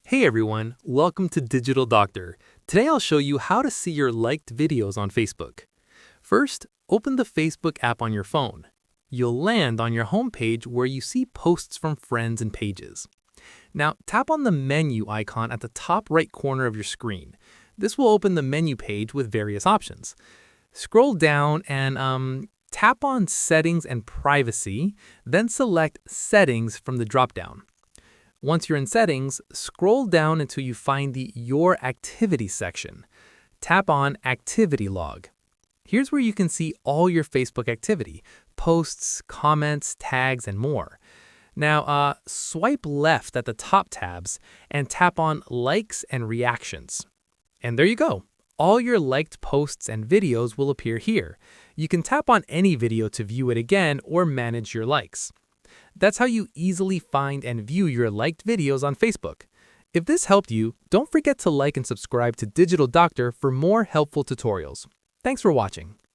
Hey everyone, welcome to Digital Doctor. Today I'll show you how to see your liked videos on Facebook. First, open the Facebook app on your phone. You'll land on your home page where you see posts from friends and pages. Now, tap on the menu icon at the top right corner of your screen. This will open the menu page with various options. Scroll down and tap on Settings and Privacy, then select Settings from the dropdown. Once you're in Settings, scroll down until you find the Your Activity section. Tap on Activity Log. Here's where you can see all your Facebook activity, posts, comments, tags, and more. Now, swipe left at the top tabs and tap on Likes and Reactions. And there you go. All your liked posts and videos will appear here. You can tap on any video to view it again or manage your likes. That's how you easily find and view your liked videos on Facebook. If this helped you, don't forget to like and subscribe to Digital Doctor for more helpful tutorials. Thanks for watching.